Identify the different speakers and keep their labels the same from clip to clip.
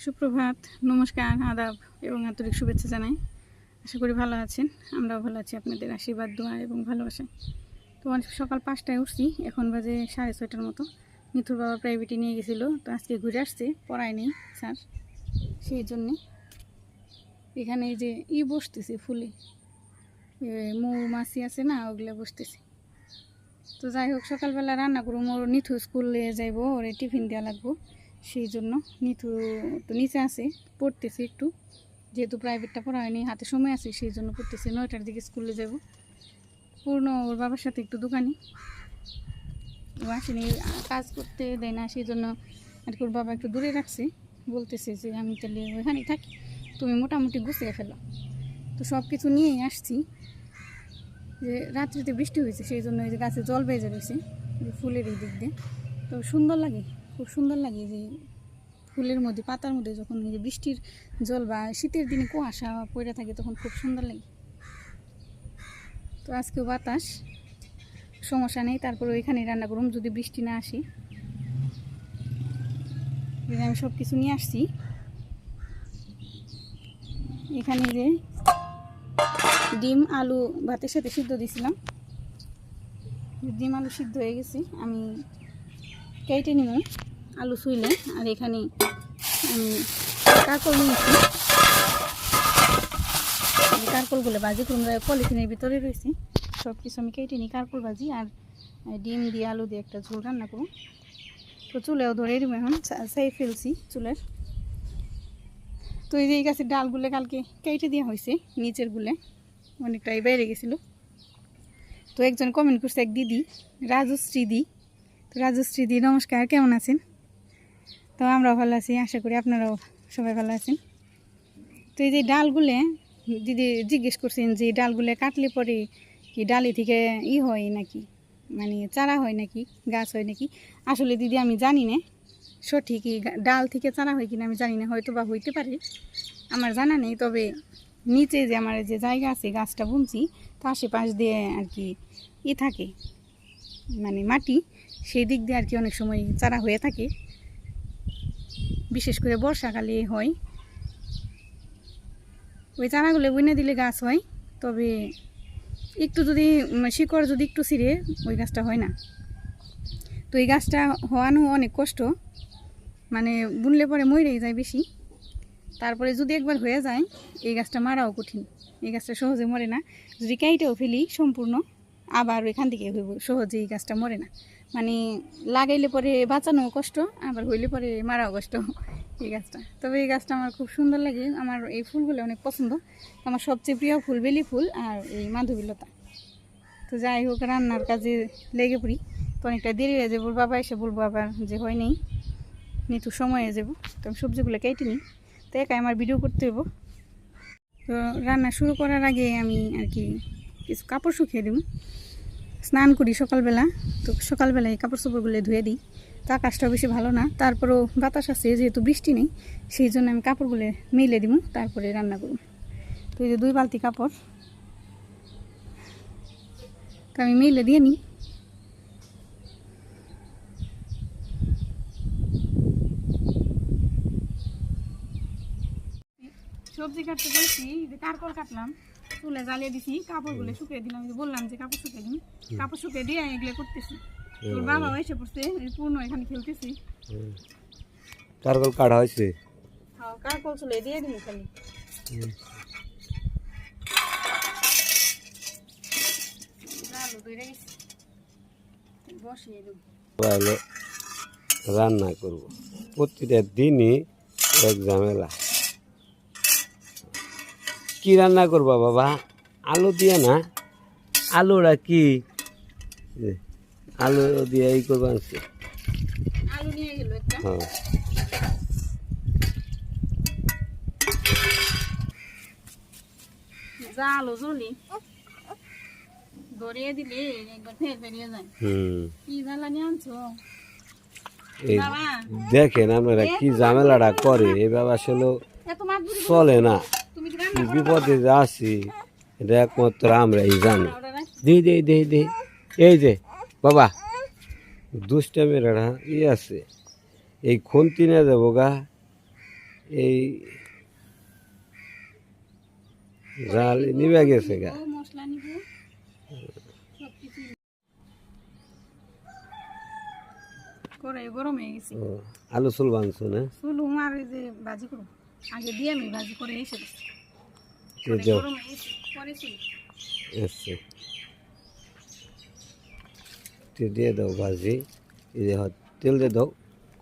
Speaker 1: সুপ্রভাত, নমস্কার, আদাব এবং আন্তরিক শুভেচ্ছা জানাই। আশা করি ভালো আছেন। আমরাও ভালো আছি আপনাদের আশীর্বাদ, দোয়া এবং ভালোবাসায়। তো সকাল 5টায় উঠছি, এখন বাজে 6:30টার মতো। মিথুর বাবা প্রাইভেটে নিয়ে গেছিলো, তো আজকে ঘুরে আসছে, পড়ায় নেই স্যার, সেই জন্যে এখানে এই যে বসতেছে ফুলে, মৌমাছি আছে না, ওগুলো বসতেছে। তো যাই হোক, সকালবেলা রান্না করবো, ওর নিথু স্কুলে যাইবো, ওরে টিফিন দেওয়া লাগবো, সেই জন্য। নিথু তো নিচে আছে, পড়তেছে একটু, যেহেতু প্রাইভেটটা পড়া হয়নি, হাতে সময় আছে, সেই জন্য পড়তেছে। 9টার দিকে স্কুলে যাব। পূর্ণ ওর বাবার সাথে একটু দোকানি, ও আসেনি, কাজ করতে দেয় না, সেই জন্য আর কি ওর বাবা একটু দূরে রাখছে। বলতেছে যে আমি তাহলে ওইখানেই থাকি, তুমি মোটামুটি গুছিয়ে ফেলো। তো সব কিছু নিয়েই আসছি। যে রাত্রিতে বৃষ্টি হয়েছে, সেই জন্য এই যে গাছে জল বেজে রয়েছে, ফুলের এই দিক দিয়ে। তো সুন্দর লাগে, খুব সুন্দর লাগে যে ফুলের মধ্যে, পাতার মধ্যে যখন এই যে বৃষ্টির জল বা শীতের দিনে কুয়াশা পড়ে থাকে, তখন খুব সুন্দর লাগে। তো আজকেও বাতাস, সমস্যা নেই। তারপরে ওইখানে রান্না করুন যদি বৃষ্টি না আসে। আমি সব কিছু নিয়ে আসছি। এখানে যে ডিম আলু ভাতের সাথে সিদ্ধ দিয়েছিলাম, ডিম আলু সিদ্ধ হয়ে গেছে, আমি কেটে নিব আলু ছুইলে। আর এখানে আমি কারকল নিয়েছি, কারকলগুলো ভাজি করুন, পলিথিনের ভিতরে রয়েছে। সব কিছু আমি কেটে নিই, কারকল ভাজি আর ডিম দিয়ে আলু দিয়ে একটা ঝোল রান্না করুন। তো চুলেও ধরে দিব, এখন সেই ফেলছি চুলের। তো এই যে এই গাছের ডালগুলো কালকে কেটে দেওয়া হয়েছে, নিচেরগুলো অনেকটাই বেড়ে গেছিলো। তো একজন কমেন্ট করছে, এক দিদি, রাজশ্রী দি। তো রাজশ্রী দি নমস্কার, কেমন আছেন? তো আমরাও ভালো আছি, আশা করি আপনারাও সবাই ভালো আছেন। তো এই যে ডালগুলো দিদি জিজ্ঞেস করছেন যে ডালগুলো কাটলে পরে কি ডালি থেকে হয় নাকি, মানে চারা হয় নাকি, গাছ হয় নাকি। আসলে দিদি আমি জানি না সঠিকই ডাল থেকে চারা হয় কিনা, আমি জানি না, হয়তো বা হইতে পারে, আমার জানা নেই। তবে নিচে যে আমার যে জায়গা আছে, গাছটা বুনছি, তো আশেপাশ দিয়ে আর কি থাকে, মানে মাটি, সেই দিক দিয়ে আর কি অনেক সময় চারা হয়ে থাকে, বিশেষ করে বর্ষাকালে হয়। ওই চারাগুলো বুনে দিলে গাছ হয়, তবে একটু যদি শিকড় যদি একটু ছিঁড়ে, ওই গাছটা হয় না। তো এই গাছটা হওয়ানো অনেক কষ্ট, মানে বুনলে পরে মরেই যায় বেশি। তারপরে যদি একবার হয়ে যায়, এই গাছটা মারাও কঠিন, এই গাছটা সহজে মরে না। যদি কাইটেও ফেলি সম্পূর্ণ, আবার ওইখান থেকে হইব, সহজে এই গাছটা মরে না। মানে লাগাইলে পরে বাঁচানো কষ্ট, আবার হইলে পরে মারাও কষ্ট এই গাছটা। তবে এই গাছটা আমার খুব সুন্দর লাগে, আমার এই ফুলগুলো অনেক পছন্দ। আমার সবচেয়ে প্রিয় ফুল বেলি ফুল আর এই মাধবীলতা। তো যাই হোক, রান্নার কাজে লেগে পড়ি। তো অনেকটা দেরি হয়ে যাবো, বাবা এসে বলবো আবার যে হয় নেই, নিতু সময় হয়ে যাবো। তো আমি সবজিগুলো কেটে নিই, তো একাই আমার ভিডিও করতে হবো। তো রান্না শুরু করার আগে আমি আর কি কিছু কাপড় শুকিয়ে দিব, স্নান করি সকালবেলা। তো সকালবেলায় কাপড় চোপড়গুলো ধুয়ে দিই। তো আকাশটাও বেশি ভালো না, তারপরেও বাতাস আছে, যেহেতু বৃষ্টি নেই, সেই জন্য আমি কাপড়গুলো মেলে দিব, তারপরে রান্না করব। তো এই যে 2 বালতি কাপড়, তো আমি মেলে দিয়ে নিই। সবজি কাটতে বলছি, যে কারকল কাটলাম, চুলে জ্বালিয়ে দিছি, কাপড়গুলো শুকিয়ে দিলাম, বললাম যে কাপড় শুকিয়ে দিন, কাপড় শুকিয়ে দিয়ে এগুলো করতেছি। তোর বাবাও এসে পড়ছে, পূর্ণ এখানে খেলতেছি।
Speaker 2: কারকল কাটা হয়েছে,
Speaker 1: হ্যাঁ, কারকল চুলে দিয়ে দিন খালি।
Speaker 2: রান্না করব প্রতিটা দিনই এক ঝামেলা। কি রান্না করবা বাবা? আলু দিয়ে না, আলুটা কি আলু দিয়ে এই করবা?
Speaker 1: আলু নিয়ে গেল একটা,
Speaker 2: হ্যাঁ,
Speaker 1: যা আলু জ্বলি ধরিয়ে দিলে একবার ফের বেরিয়ে যায়। কি জ্বালানি আনছো বাবা?
Speaker 2: দেখেন আপনারা কি ঝামেলাটা করে, এই বাবা আসলে চলে না। কি বিপদে যে আছি এটা একমাত্র আমরাই জানি। দে এই যে বাবা দুষ্টামের আছে, এই খুন্তি নিয়ে যাবো গা, এই জাল নিবে গেছে গা।
Speaker 1: ও মশলা নিব সব কিছু করে গরম হয়ে গেছে।
Speaker 2: ও, আলু চুল বানছো না?
Speaker 1: চুলু আর এই যে ভাজি করব আগে দিয়ে আমি ভাজি করে এসে দিচ্ছি
Speaker 2: এই দাও।
Speaker 1: গরম হয়ে গেছে পরে চুল
Speaker 2: আচ্ছা দিয়ে দাও ভাজি, এই যে তেল দিয়ে দাও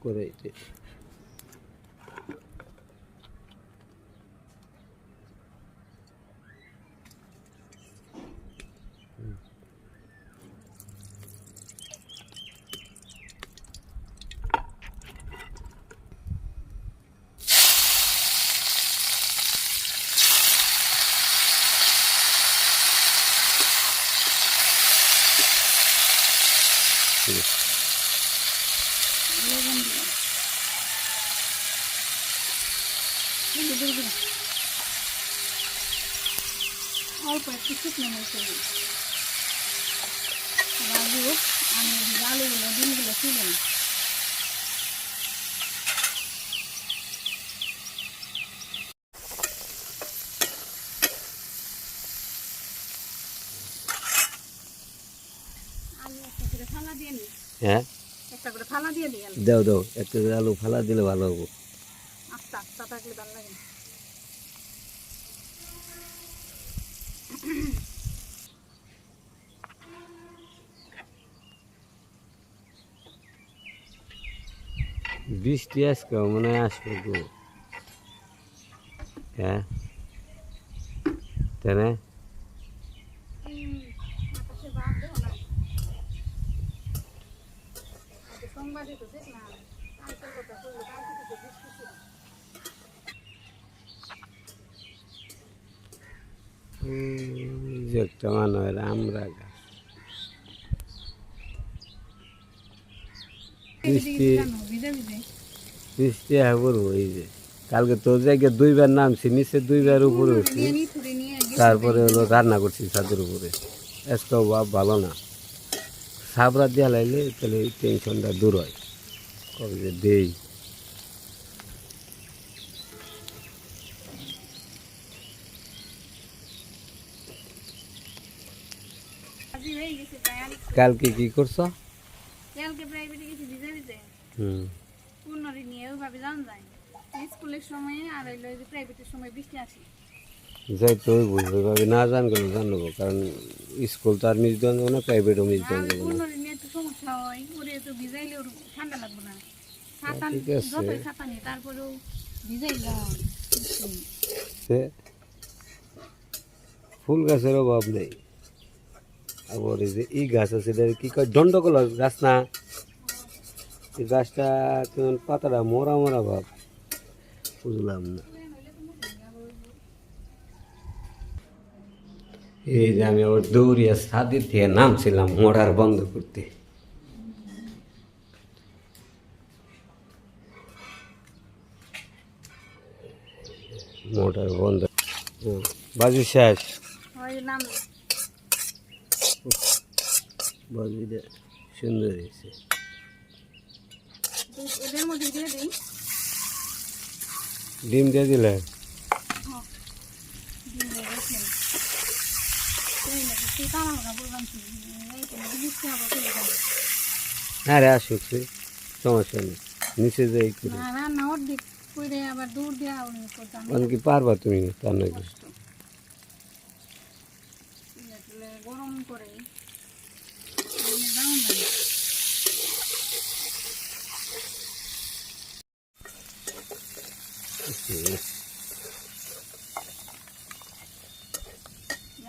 Speaker 2: করে
Speaker 1: লবণ দিলাম হলুদের গুঁড়ো অল্প একটু শুকনো মরিচের গুঁড়ো ভাজি হোক। আমি আলুগুলো ডিমগুলো তুলে নিই। আলু একটা করে থালা দিয়ে নিই,
Speaker 2: হ্যাঁ
Speaker 1: একটা করে থালা দিয়ে দিই। আলু
Speaker 2: দাও দাও, একটা করে আলু ফালা দিলে ভালো হবো।
Speaker 1: আস্তা আস্তা থাকলে ভালো লাগে না।
Speaker 2: বৃষ্টি আজকে মনে হয় আসবে গো। হ্যাঁ তাই না?
Speaker 1: আকাশে ভাব দেও না, সংবাদে তো দেখলাম কালকের কথা বললো, কালকে থেকে বৃষ্টি ছিল।
Speaker 2: এই যে একটা মানুষ আমরা গাছ বৃষ্টি
Speaker 1: ভিজে ভিজে
Speaker 2: বৃষ্টি করবো। এই যে কালকে তোর জায়গায় দুইবার নামছি, নিচে দুইবার উপরে উঠছি,
Speaker 1: নিয়ে নিয়ে নিয়ে
Speaker 2: তারপরে হলো রান্না করছি ছাদের উপরে। আজকেও ভাব ভালো না, সাবরা দিয়া লাইলে তাহলে এই টেনশনটা দূর হয়। কবে যে দেই
Speaker 1: আজি হয়ে গেছে প্রায় আর
Speaker 2: কালকে কি করছো?
Speaker 1: কালকে প্রাইভেটে গেছি ভিজে ভিজে
Speaker 2: হুম
Speaker 1: পূর্ণরি নিয়ে ওইভাবে জানা যায় স্কুলের সময় আর হইলো যে প্রাইভেটের সময় বৃষ্টি আসে।
Speaker 2: যাই তো বুঝতে পারবি না, জান গেলে জানবো, কারণ স্কুল তো আর মিস দেওয়া যাবে না, প্রাইভেটও মিস দেওয়া যাবে না।
Speaker 1: পূর্ণরি নিয়ে একটু সমস্যা হয়, ওরে তো ভিজাইলে ওর ঠান্ডা লাগবে না। ছাতা
Speaker 2: ঠিক আছে।
Speaker 1: যতই ছাতা নিয়ে তারপরেও ভিজাই যায়।
Speaker 2: সে ফুল গাছের অভাব নেই। আবার এই যে এই গাছ আছে, এটা কি কয় দণ্ডকল গাছ না? এই গাছটা কেমন পাতাটা মরা মরা ভাব, বুঝলাম না। এই যে আমি আবার দৌড়িয়া ছাদের থেকে নামছিলাম মোটর বন্ধ করতে। মোটর বন্ধ, বাজি শেষ।
Speaker 1: ওই নাম
Speaker 2: বাজিটা সুন্দর হয়েছে।
Speaker 1: এদের মধ্যে দিয়ে দিই।
Speaker 2: ডিম দিয়ে দিলে
Speaker 1: ডিম দিয়ে রাখলেন সেই লাগে তুই কানা ভাগা বললাম কি এই তো বৃষ্টি হবে চলে যাবে।
Speaker 2: হ্যাঁ রে, আসুক সে, সমস্যা নেই, নিচে যাই করে।
Speaker 1: না রান্না অর্ধেক করে আবার দৌড় দেওয়া করতাম
Speaker 2: কি পারবা তুমি তার নাকি?
Speaker 1: কষ্ট। গরম করে দাম লাগে।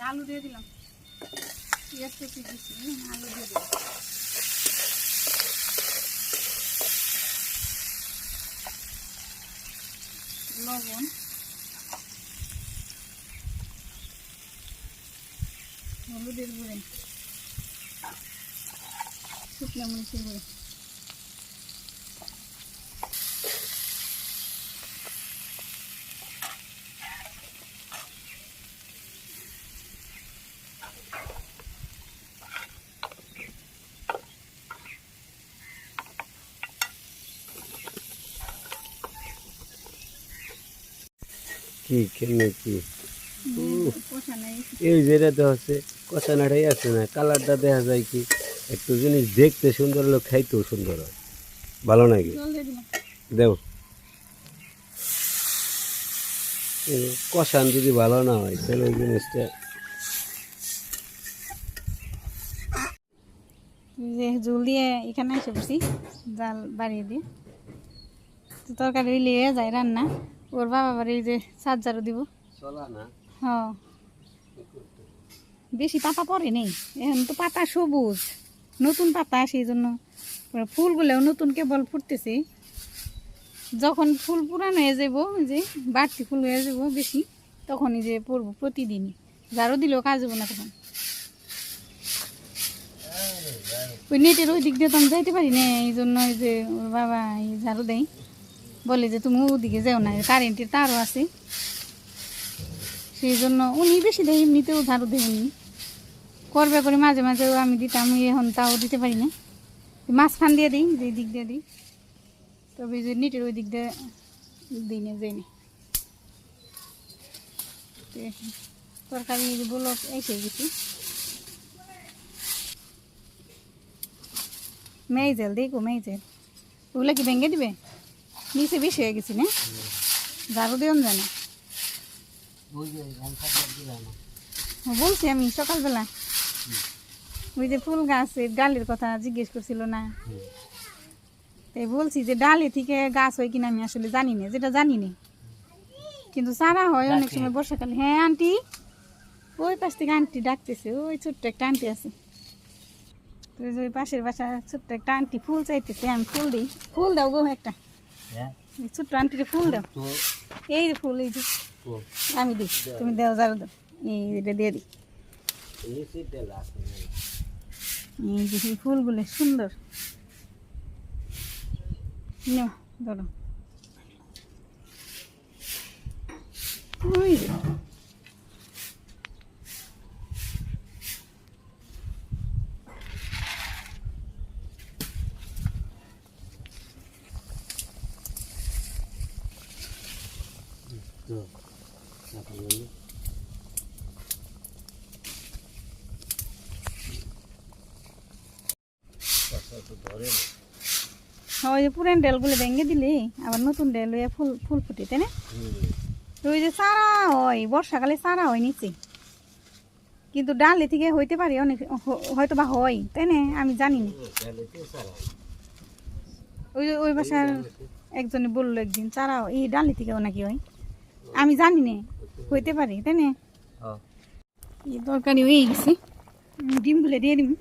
Speaker 1: আলু দিয়ে দিলাম, পেঁয়াজ কুচি দিচ্ছি, আলু দিয়ে দিলাম, লবণ, হলুদের গুঁড়ো, শুকনো মরিচের গুঁড়ো,
Speaker 2: কি কেমনে কি
Speaker 1: কষা নাই
Speaker 2: এই যেটা হচ্ছে কষানাটাই আছে না, কালারটা দেখা যায় কি একটু জিনিস দেখতে সুন্দর হলো, খাইতেও সুন্দর হয়, ভালো নাকি?
Speaker 1: জল দিয়ে দিলাম।
Speaker 2: দেও কষান যদি ভালো না হয় তাহলে ওই জিনিসটা
Speaker 1: যে জল দিয়ে এখানে এসে বসি, জাল বাড়িয়ে দিয়ে তো তরকারি লিয়ে যায় রান্না। ওর বাবা বাড়ি যে সাজ্জারও দিব।
Speaker 2: চলা না।
Speaker 1: হ্যাঁ, বেশি পাতা পরে নেই, এখন তো পাতা সবুজ, নতুন পাতা, সেই জন্য ফুলগুলোও নতুন কেবল ফুটতেছে। যখন ফুল পুরানো হয়ে যাব, যে বাড়তি ফুল হয়ে যাব বেশি, তখনই যে পরবো প্রতিদিনই, ঝাড়ু দিলেও কাজ হবো না তখন। ওই নেটের ওই দিক দিয়ে তো আমি যাইতে পারি না, এই জন্য ওই যে ওর বাবা এই ঝাড়ু দেয়, বলে যে তুমি ওদিকে যাও না, কারেন্টের তারও আছে, সেই জন্য উনি বেশি দেয়, এমনিতেও ঝাড়ু দেয় উনি, করবে করে মাঝে মাঝেও আমি দিতাম, এখন তাও দিতে পারি না, মাঝখান দিয়ে দিই, যে দিক দিয়ে দিই, তবে যে নেটের ওই দিক দিয়ে দিই না, যাই না। তরকারি বলো এসে গেছি, মেয়েজেল দেখো মেয়েজেল, ওগুলো কি ভেঙে দিবে, নিচে বেশি হয়ে গেছি না, ঝাড়ু দেওয়া জানে। বলছি আমি সকালবেলা ওই যে ফুল গাছের ডালের কথা জিজ্ঞেস করছিল না, তাই বলছি যে ডালে থেকে গাছ হয় কিনা আমি আসলে জানি না, যেটা জানি না, কিন্তু চারা হয় অনেক সময় বর্ষাকালে। হ্যাঁ আন্টি, ওই পাশ থেকে আন্টি ডাকতেছে, ওই ছোট্ট একটা আন্টি আছে, তো ওই পাশের বাসা ছোট্ট একটা আন্টি ফুল চাইতেছে, আমি ফুল দিই, ফুল দাও গো একটা, ছোট্ট আন্টিরে ফুল দাও, এই যে ফুল, এই যে আমি দিই, তুমি দাও, ঝাড়ু দাও, এইটা দিয়ে দিই, এই যে এই ফুলগুলো সুন্দর, নাও ধরো, ওই যে ওই যে পুরান ডালগুলো ভেঙে দিলে আবার নতুন ডাল হয়ে ফুল ফুল ফুটে, তাই না? তো ওই যে চারা হয় বর্ষাকালে, চারা হয় নিচে, কিন্তু ডালে থেকে হইতে পারে অনেক, হয়তো বা হয়, তাই না? আমি জানি না, ওই ওই বাসার একজনে বললো একদিন চারা এই ডালে থেকেও নাকি হয়, আমি জানি না, হইতে পারে, তাই না? এই তরকারি হয়ে গেছে, ডিমগুলো দিয়ে দিব,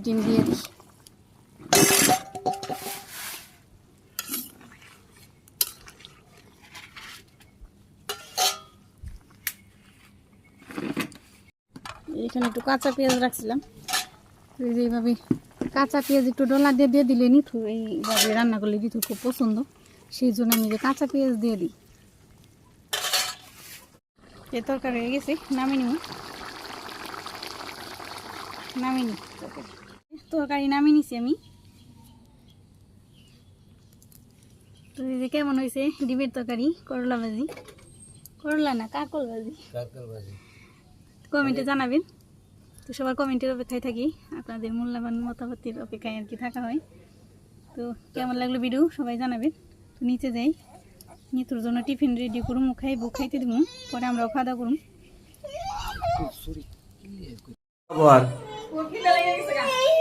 Speaker 1: ডিম দিয়ে দিই, এখানে একটু কাঁচা পেঁয়াজ রাখছিলাম, এইভাবে কাঁচা পেঁয়াজ একটু ডলা দিয়ে দিয়ে দিলে নিথু, এইভাবে রান্না করলে নিথুর খুব পছন্দ, সেই জন্য আমি যে কাঁচা পেঁয়াজ দিয়ে দিই। এই তরকারি হয়ে গেছে, নামিয়ে নিব, নামিয়ে নি তরকারি নামিয়ে নিছি আমি। তো এই যে কেমন হয়েছে ডিমের তরকারি, করলা ভাজি, করলা না কাকল ভাজি, কমেন্টে জানাবেন। তো সবার কমেন্টের অপেক্ষায় থাকি, আপনাদের মূল্যবান মতামতের অপেক্ষায় আর কি থাকা হয়। তো কেমন লাগলো ভিডিও সবাই জানাবেন। তো নিচে যাই, নিতুর জন্য টিফিন রেডি করুম, খাইবো, খাইতে দিব, পরে আমরাও খাওয়া দাওয়া করুম।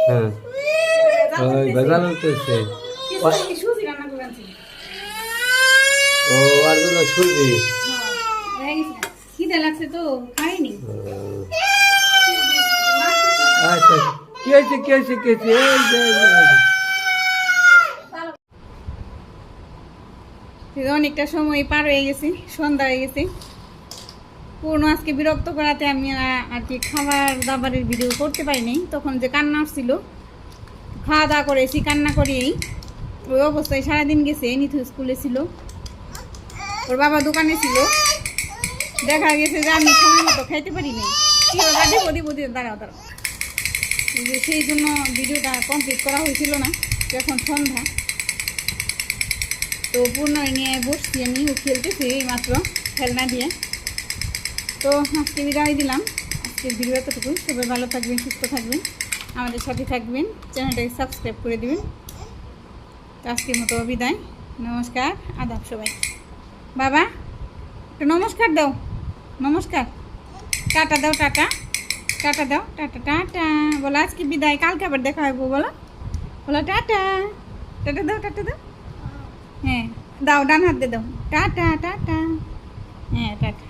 Speaker 2: হ্যাঁ ভেজাল হতেছে, ও আর জন্য সুজি
Speaker 1: খিদে লাগছে তো খাইনি।
Speaker 2: আচ্ছা কি হয়েছে কি হয়েছে কি হয়েছে,
Speaker 1: অনেকটা সময় পার হয়ে গেছে, সন্ধ্যা হয়ে গেছে, পূর্ণ আজকে বিরক্ত করাতে আমি আর কি খাবার দাবারের ভিডিও করতে পারিনি। তখন যে কান্না আসছিল, খাওয়া দাওয়া করেছি, কান্না করেই ওই অবস্থায় সারাদিন গেছে। নিথু স্কুলে ছিল, ওর বাবা দোকানে ছিল, দেখা গেছে যে আমি সময় মতো খাইতে পারিনি, দাঁড়াও দাঁড়াও, সেই জন্য ভিডিওটা কমপ্লিট করা হয়েছিল না। এখন সন্ধ্যা, তো পূর্ণ নিয়ে বসছি আমি, ও খেলতেছি এই মাত্র খেলনা দিয়ে। তো আজকে বিদায় দিলাম, আজকের ভিডিও এতটুকু। সবাই ভালো থাকবেন, সুস্থ থাকবেন, আমাদের সাথে থাকবেন, চ্যানেলটাকে সাবস্ক্রাইব করে দিবেন। তো আজকের মতো বিদায়, নমস্কার, আদাব সবাই। বাবা একটু নমস্কার দাও, নমস্কার, টাটা দাও, টাটা, টাটা দাও, টাটা, টাটা বলো। আজকে বিদায়, কালকে আবার দেখা হবে, বলো, বলো টাটা, টাটা দাও, টাটা দাও। হ্যাঁ দাও, ডান হাত দিয়ে দাও, টাটা, টাটা। হ্যাঁ টাটা।